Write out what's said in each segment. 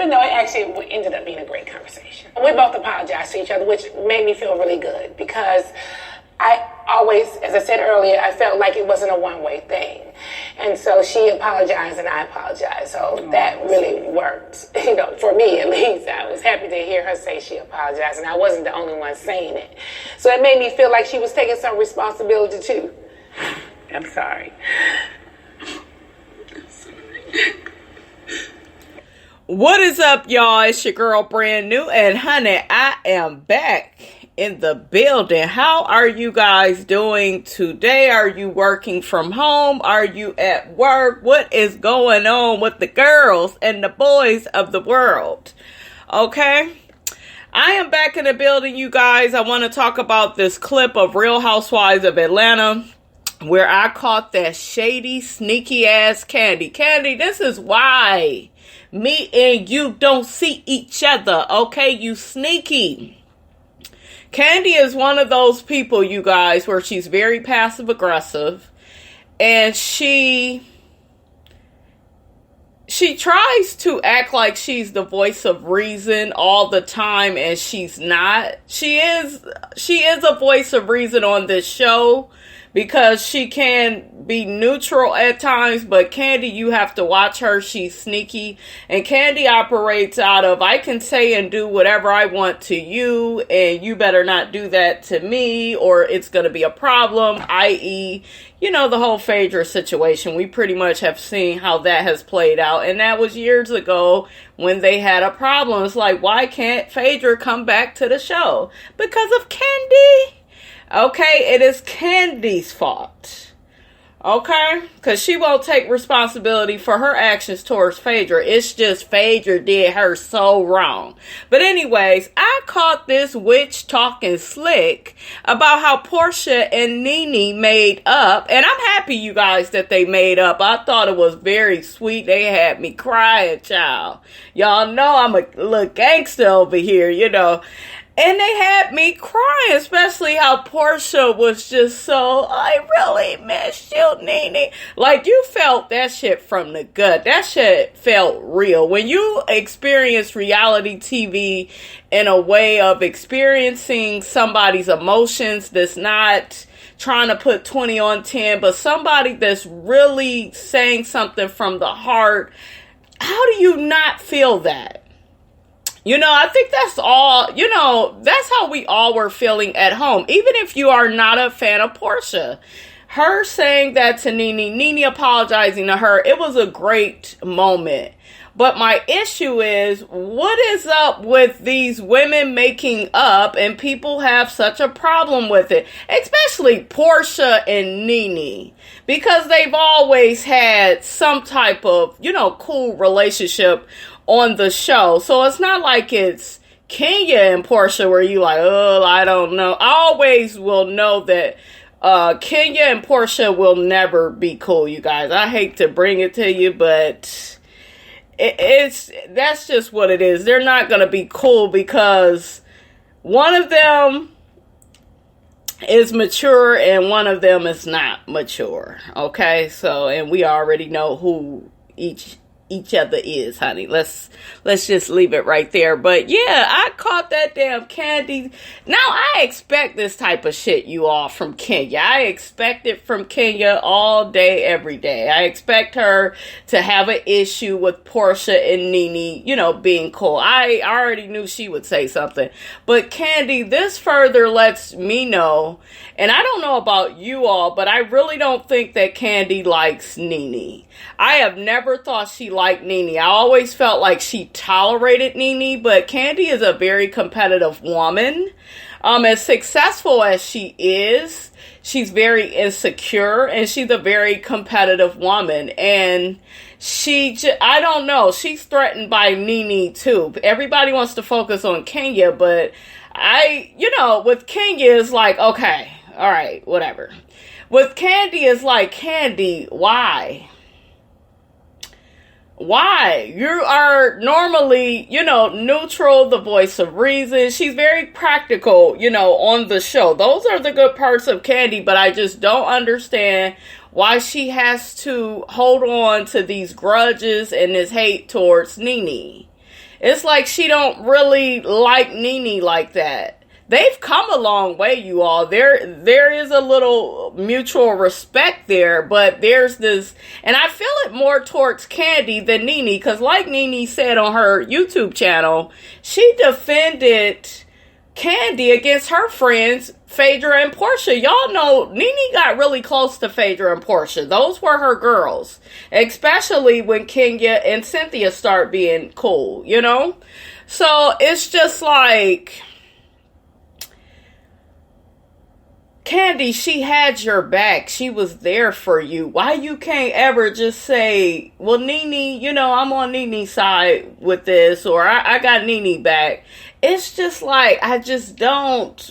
But no, it actually ended up being a great conversation. We both apologized to each other, which made me feel really good because I always, as I said earlier, I felt like it wasn't a one-way thing. And so she apologized and I apologized. So that really worked. For me at least, I was happy to hear her say she apologized and I wasn't the only one saying it. So it made me feel like she was taking some responsibility too. I'm sorry. What is up, y'all? It's your girl, Brand New, and honey, I am back in the building. How are you guys doing today? Are you working from home? Are you at work? What is going on with the girls and the boys of the world? Okay, I am back in the building, you guys. I want to talk about this clip of Real Housewives of Atlanta where I caught that shady, sneaky ass Kandi. Kandi, this is why me and you don't see each other, okay? You sneaky. Kandi is one of those people, you guys, where she's very passive aggressive and she tries to act like she's the voice of reason all the time, and she's not. She is a voice of reason on this show because she can be neutral at times, but Kandi, you have to watch her. She's sneaky, and Kandi operates out of, I can say and do whatever I want to you, and you better not do that to me, or it's going to be a problem, i.e., the whole Phaedra situation. We pretty much have seen how that has played out, and that was years ago when they had a problem. It's like, why can't Phaedra come back to the show? Because of Kandi. Okay, it is Kandi's fault. Okay? Because she won't take responsibility for her actions towards Phaedra. It's just Phaedra did her so wrong. But anyways, I caught this witch talking slick about how Porsha and NeNe made up. And I'm happy, you guys, that they made up. I thought it was very sweet. They had me crying, child. Y'all know I'm a little gangster over here, And they had me crying, especially how Porsha was just so, I really miss you, NeNe. Like, you felt that shit from the gut. That shit felt real. When you experience reality TV in a way of experiencing somebody's emotions that's not trying to put 20 on 10, but somebody that's really saying something from the heart, how do you not feel that? I think that's all, that's how we all were feeling at home. Even if you are not a fan of Porsha. Her saying that to NeNe apologizing to her, it was a great moment. But my issue is, what is up with these women making up and people have such a problem with it? Especially Porsha and NeNe. Because they've always had some type of, cool relationship on the show. So it's not like it's Kenya and Porsha where you like, oh, I don't know. I always will know that Kenya and Porsha will never be cool, you guys. I hate to bring it to you, but that's just what it is. They're not going to be cool because one of them is mature and one of them is not mature. Okay? So, and we already know who each other is, honey. Let's just leave it right there. But yeah, I caught that damn Kandi. Now I expect this type of shit, you all, from Kenya. I expect it from Kenya all day, every day. I expect her to have an issue with Porsha and NeNe, being cool. I already knew she would say something. But Kandi, this further lets me know, and I don't know about you all, but I really don't think that Kandi likes NeNe. I have never thought she liked NeNe. I always felt like she tolerated NeNe, but Kandi is a very competitive woman. As successful as she is, she's very insecure and she's a very competitive woman. And I don't know, she's threatened by NeNe too. Everybody wants to focus on Kenya, but with Kenya it's like, okay, all right, whatever. With Kandi it's like, Kandi, why? Why? You are normally, neutral, the voice of reason. She's very practical, on the show. Those are the good parts of Kandi, but I just don't understand why she has to hold on to these grudges and this hate towards NeNe. It's like she don't really like NeNe like that. They've come a long way, you all. There is a little mutual respect there, but there's this, and I feel it more towards Kandi than NeNe, because like NeNe said on her YouTube channel, she defended Kandi against her friends, Phaedra and Porsha. Y'all know NeNe got really close to Phaedra and Porsha. Those were her girls, especially when Kenya and Cynthia start being cool, you know? So it's just like, Kandi, she had your back. She was there for you. Why you can't ever just say, well, NeNe, you know, I'm on NeNe's side with this, or I got NeNe back. It's just like, I just don't.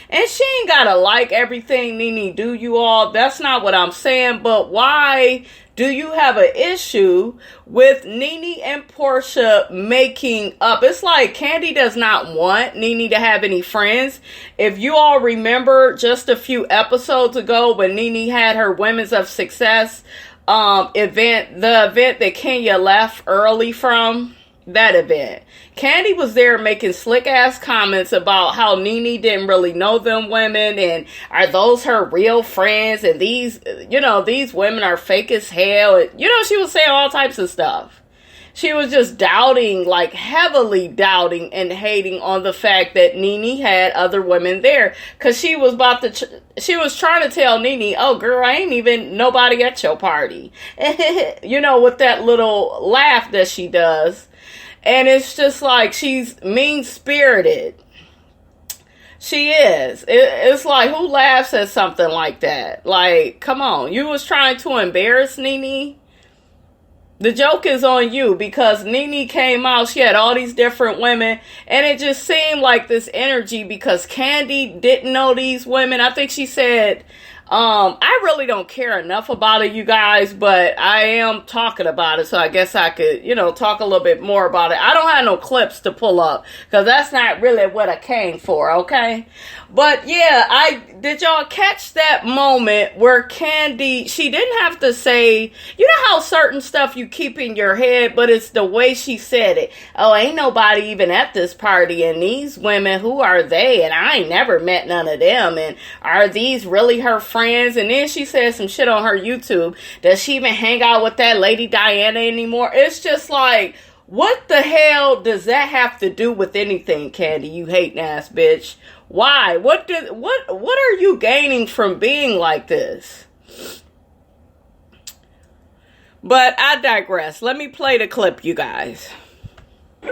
And she ain't gotta like everything NeNe do, you all. That's not what I'm saying. But why do you have an issue with NeNe and Porsha making up? It's like Kandi does not want NeNe to have any friends. If you all remember just a few episodes ago when NeNe had her Women's of Success event, the event that Kenya left early from, that event, Kandi was there making slick ass comments about how NeNe didn't really know them women, and are those her real friends, and these, you know, these women are fake as hell. And, you know, she was saying all types of stuff. She was just doubting, like heavily doubting and hating on the fact that NeNe had other women there, because she was she was trying to tell NeNe, oh girl, I ain't even nobody at your party. You know, with that little laugh that she does. And it's just like, she's mean-spirited. She is. It's like, who laughs at something like that? Like, come on. You was trying to embarrass NeNe? The joke is on you, because NeNe came out, she had all these different women, and it just seemed like this energy, because Kandi didn't know these women. I think she said, I really don't care enough about it, you guys, but I am talking about it, so I guess I could, you know, talk a little bit more about it. I don't have no clips to pull up, because that's not really what I came for, okay? But yeah, did y'all catch that moment where Kandi, she didn't have to say, you know how certain stuff you keep in your head, but it's the way she said it. Oh, ain't nobody even at this party, and these women, who are they? And I ain't never met none of them, and are these really her friends? And then she said some shit on her YouTube. Does she even hang out with that lady Diana anymore? It's just like, what the hell does that have to do with anything, Kandi, you hating ass bitch? Why? What are you gaining from being like this? But I digress. Let me play the clip, you guys. I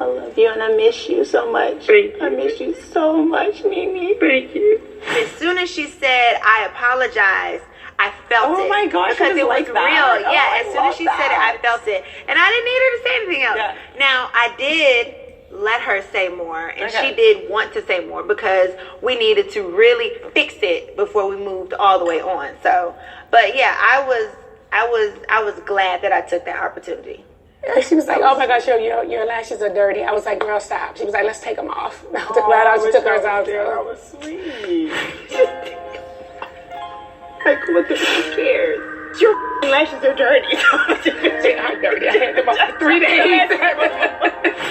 love you and I miss you so much. I miss you so much, NeNe. Thank you. As soon as she said, I apologize, I felt it. Oh my gosh, because it was real. Oh, yeah, as soon as she said it, I felt it. And I didn't need her to say anything else. Yeah. Now, I did let her say more, and she did want to say more, because we needed to really fix it before we moved all the way on. So, but yeah, I was glad that I took that opportunity. She was like, oh my gosh, your lashes are dirty. I was like, girl, stop. She was like, let's take them off. I was glad she took hers off. That was sweet. Like, what the fuck cares? Your lashes are dirty. They are dirty. I had them off for 3 days.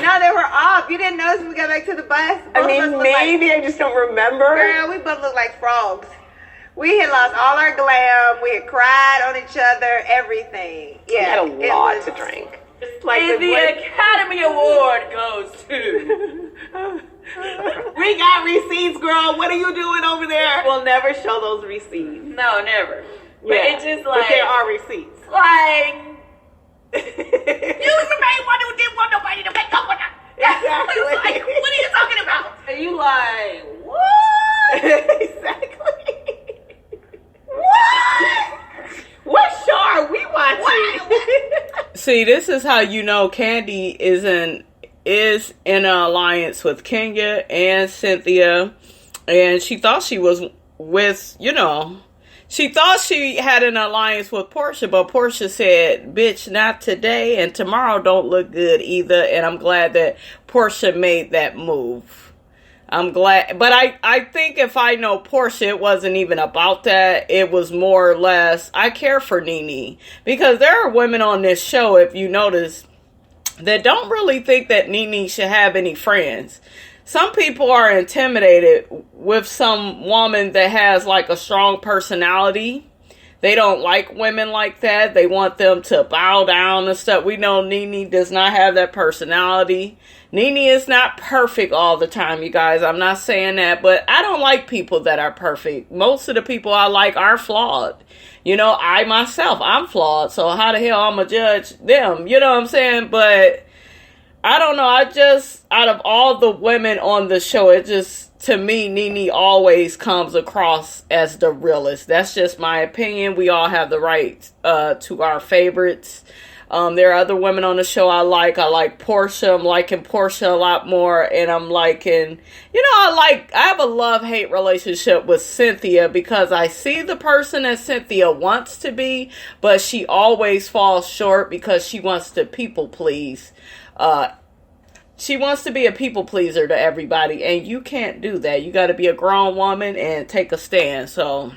No, they were off. You didn't notice when we got back to the bus? I mean, maybe I just don't remember. Girl, we both look like frogs. We had lost all our glam. We had cried on each other. Everything. Yeah, we had a lot to drink. Like and the Academy Award goes to. We got receipts, girl. What are you doing over there? We'll never show those receipts. No, never. But it's just like. But there are receipts. Like. You was the main one who didn't want nobody to make up with her. Exactly. Like, what are you talking about? And you like, what? Exactly. What? What show are we watching? See, this is how you know Kandi is in an alliance with Kenya and Cynthia, and she thought she was with, you know, she thought she had an alliance with Porsha, but Porsha said, bitch, not today, and tomorrow don't look good either, and I'm glad that Porsha made that move. I'm glad, but I think if I know Porsha, it wasn't even about that. It was more or less, I care for NeNe, because there are women on this show, if you notice, that don't really think that NeNe should have any friends. Some people are intimidated with some woman that has like a strong personality. They don't like women like that. They want them to bow down and stuff. We know NeNe does not have that personality. NeNe is not perfect all the time, you guys. I'm not saying that, but I don't like people that are perfect. Most of the people I like are flawed. You know, I myself, I'm flawed. So how the hell I'm going to judge them? You know what I'm saying? But I don't know. I just, out of all the women on the show, it just, to me, NeNe always comes across as the realest. That's just my opinion. We all have the right to our favorites. There are other women on the show I like. I like Porsha. I'm liking Porsha a lot more. And I'm liking, I have a love-hate relationship with Cynthia because I see the person that Cynthia wants to be, but she always falls short because she wants to people please. She wants to be a people pleaser to everybody, and you can't do that. You got to be a grown woman and take a stand. So,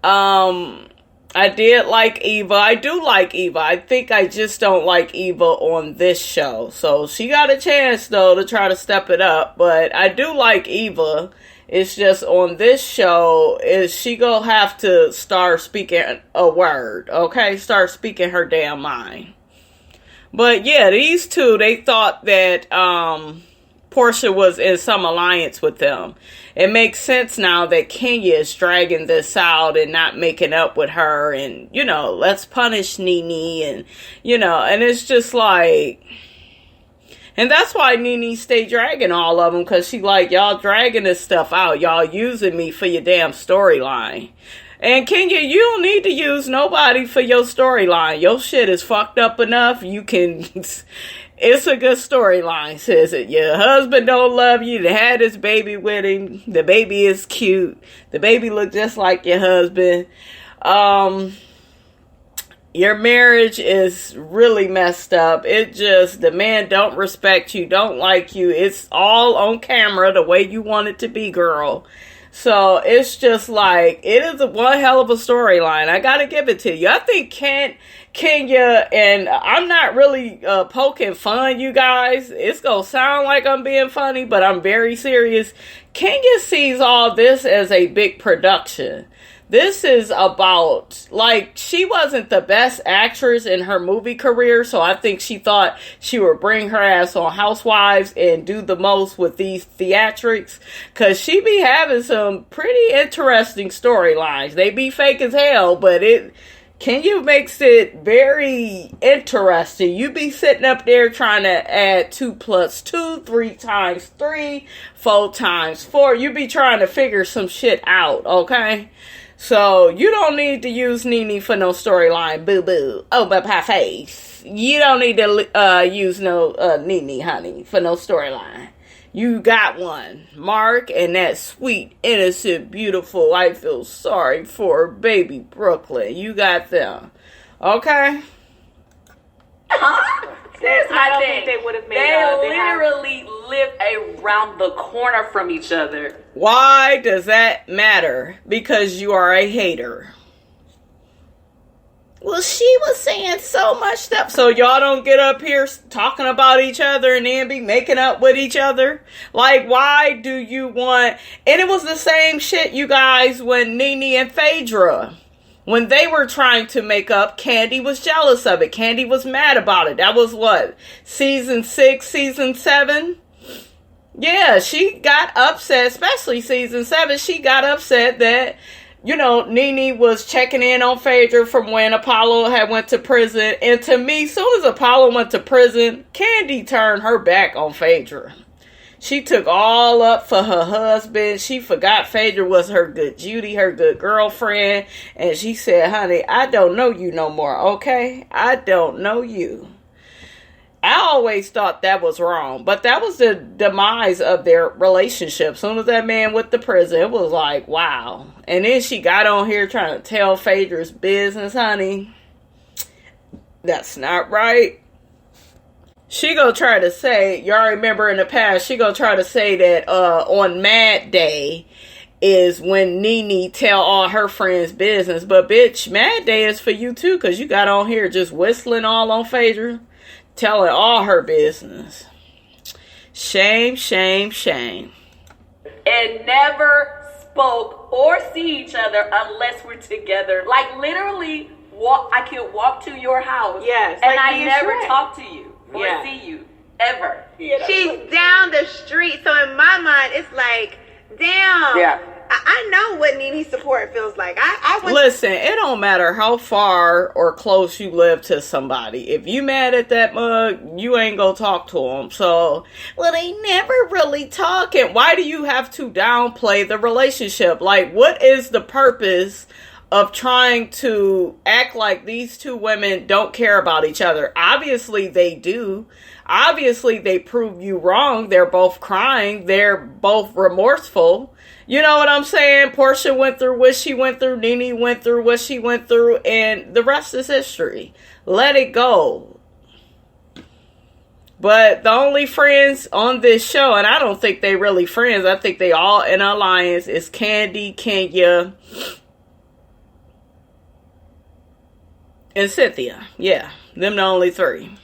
I did like Eva. I do like Eva. I think I just don't like Eva on this show. So she got a chance though to try to step it up, but I do like Eva. It's just on this show, is she gonna have to start speaking a word, okay? Start speaking her damn mind. But yeah, these two, they thought that Porsha was in some alliance with them. It makes sense now that Kenya is dragging this out and not making up with her. And, let's punish NeNe. And, and it's just like... And that's why NeNe stay dragging all of them. Because she like, y'all dragging this stuff out. Y'all using me for your damn storyline. And Kenya, you don't need to use nobody for your storyline. Your shit is fucked up enough. You can... It's a good storyline, says it. Your husband don't love you. They had this baby with him. The baby is cute. The baby look just like your husband. Your marriage is really messed up. The man don't respect you, don't like you. It's all on camera the way you want it to be, girl. So it's just like, it is one hell of a storyline. I gotta give it to you. I think Kenya, and I'm not really poking fun, you guys. It's gonna sound like I'm being funny, but I'm very serious. Kenya sees all this as a big production. This is about, she wasn't the best actress in her movie career, so I think she thought she would bring her ass on Housewives and do the most with these theatrics, because she be having some pretty interesting storylines. They be fake as hell, but Kenya makes it very interesting. You be sitting up there trying to add 2 + 2, 3 times 3, 4 times 4. You be trying to figure some shit out, okay? So, you don't need to use NeNe for no storyline, boo-boo. Oh, my pie face. You don't need to use no NeNe, honey, for no storyline. You got one. Mark and that sweet, innocent, beautiful, I feel sorry for baby Brooklyn. You got them. Okay? I don't think they would have made They literally live around the corner from each other. Why does that matter? Because you are a hater. Well, she was saying so much stuff. So y'all don't get up here talking about each other and then be making up with each other? Like, why do you want... And it was the same shit, you guys, when NeNe and Phaedra... When they were trying to make up, Kandi was jealous of it. Kandi was mad about it. That was what? Season 6, season 7? Yeah, she got upset, especially season 7. She got upset that, NeNe was checking in on Phaedra from when Apollo had went to prison. And to me, as soon as Apollo went to prison, Kandi turned her back on Phaedra. She took all up for her husband. She forgot Phaedra was her good Judy, her good girlfriend. And she said, honey, I don't know you no more, okay? I don't know you. I always thought that was wrong. But that was the demise of their relationship. As soon as that man went to prison, it was like, wow. And then she got on here trying to tell Phaedra's business, honey. That's not right. She gonna try to say, y'all remember in the past, she gonna try to say that on Mad Day is when NeNe tell all her friends business. But bitch, Mad Day is for you too, because you got on here just whistling all on Phaedra. telling all her business. Shame, shame, shame. And never spoke or see each other unless we're together. Like literally, I can walk to your house. Yes, and like I never talk to you or see you ever. She's down the street, so in my mind, it's like, damn. Yeah. I know what NeNe support feels like. Listen, it don't matter how far or close you live to somebody. If you mad at that mug, you ain't gonna talk to them. So, well, they never really talking. Why do you have to downplay the relationship? Like, what is the purpose of trying to act like these two women don't care about each other? Obviously, they do. Obviously, they prove you wrong. They're both crying. They're both remorseful. You know what I'm saying? Porsha went through what she went through. NeNe went through what she went through. And the rest is history. Let it go. But the only friends on this show, and I don't think they really friends. I think they all in alliance, is Kandi, Kenya, and Cynthia. Yeah, them the only three.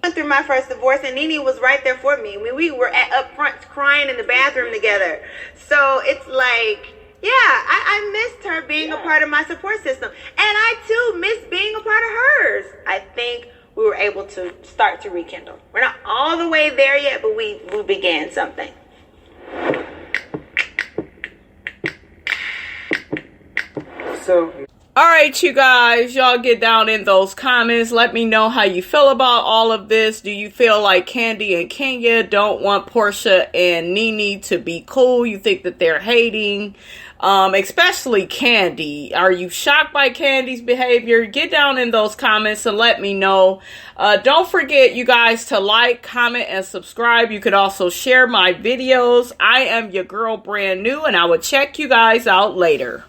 Went through my first divorce, and NeNe was right there for me. I mean, we were up front crying in the bathroom together. So it's like, yeah, I missed her being a part of my support system. And I, too, miss being a part of hers. I think we were able to start to rekindle. We're not all the way there yet, but we began something. So... All right, you guys, y'all get down in those comments. Let me know how you feel about all of this. Do you feel like Kandi and Kenya don't want Porsha and NeNe to be cool? You think that they're hating? Especially Kandi. Are you shocked by Kandi's behavior? Get down in those comments and let me know. Don't forget, you guys, to like, comment, and subscribe. You could also share my videos. I am your girl, Brand New, and I will check you guys out later.